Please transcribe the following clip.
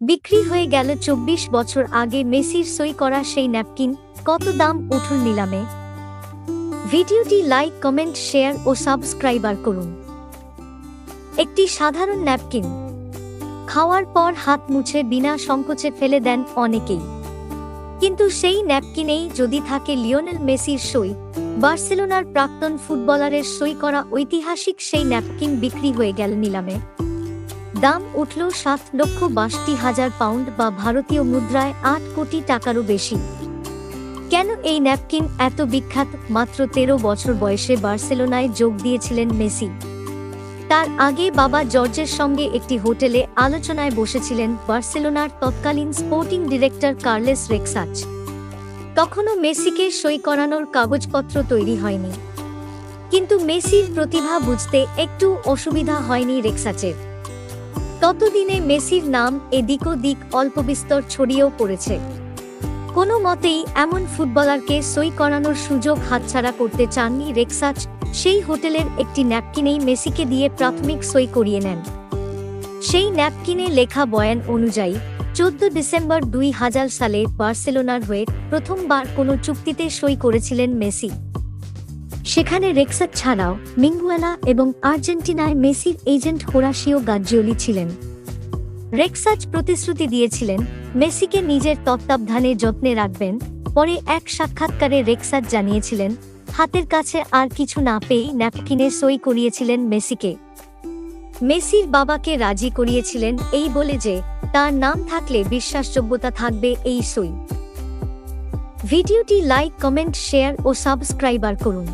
বিক্রি হয়ে গেল ২৪ বছর আগে মেসির সই করা সেই ন্যাপকিন। কত দাম উঠল নিলামে? ভিডিওটি লাইক, কমেন্ট, শেয়ার ও সাবস্ক্রাইবার করুন। একটি সাধারণ ন্যাপকিন খাওয়ার পর হাত মুছে বিনা সংকোচে ফেলে দেন অনেকেই, কিন্তু সেই ন্যাপকিনেই যদি থাকে লিওনেল মেসির সই, বার্সেলোনার প্রাক্তন ফুটবলারের সই করা ঐতিহাসিক সেই ন্যাপকিন বিক্রি হয়ে গেল নিলামে। দাম উঠল ৭,৬২,০০০ পাউন্ড বা ভারতীয় মুদ্রায় ৮ কোটি টাকারও বেশি। কেন এই ন্যাপকিন এত বিখ্যাত? মাত্র ১৩ বছর বয়সে বার্সেলোনায় যোগ দিয়েছিলেন মেসি। তার আগে বাবা জর্জের সঙ্গে একটি হোটেলে আলোচনায় বসেছিলেন বার্সেলোনার তৎকালীন স্পোর্টিং ডিরেক্টর কার্লেস রেক্সাচ। তখনও মেসিকে সই করানোর কাগজপত্র তৈরি হয়নি, কিন্তু মেসির প্রতিভা বুঝতে একটু অসুবিধা হয়নি রেক্সাচের। ততদিনে মেসির নাম এদিক ওদিক অল্পবিস্তর ছড়িয়েও পড়েছে। কোনো মতেই এমন ফুটবলারকে সই করানোর সুযোগ হাতছাড়া করতে চাননি রেক্সাচ। সেই হোটেলের একটি ন্যাপকিনেই মেসিকে দিয়ে প্রাথমিক সই করিয়ে নেন। সেই ন্যাপকিনে লেখা বয়ান অনুযায়ী ১৪ ডিসেম্বর ২০০০ সালে বার্সেলোনার হয়ে প্রথমবার কোনো চুক্তিতে সই করেছিলেন মেসি। সেখানে রেক্সাচ ছাড়াও মিঙ্গুয়েলা এবং আর্জেন্টিনায় মেসির এজেন্ট হোরাশিও গাজ্জিওলি ছিলেন। রেক্সাচ প্রতিশ্রুতি দিয়েছিলেন মেসিকে নিজের তত্ত্বাবধানে যত্নে রাখবেন। পরে এক সাক্ষাৎকারে রেক্সাচ জানিয়েছিলেন, হাতের কাছে আর কিছু না পেয়েই ন্যাপকিনে সই করিয়েছিলেন মেসিকে। মেসির বাবাকে রাজি করিয়েছিলেন এই বলে যে তার নাম থাকলে বিশ্বাসযোগ্যতা থাকবে এই সই। ভিডিওটি লাইক, কমেন্ট, শেয়ার ও সাবস্ক্রাইবার করুন।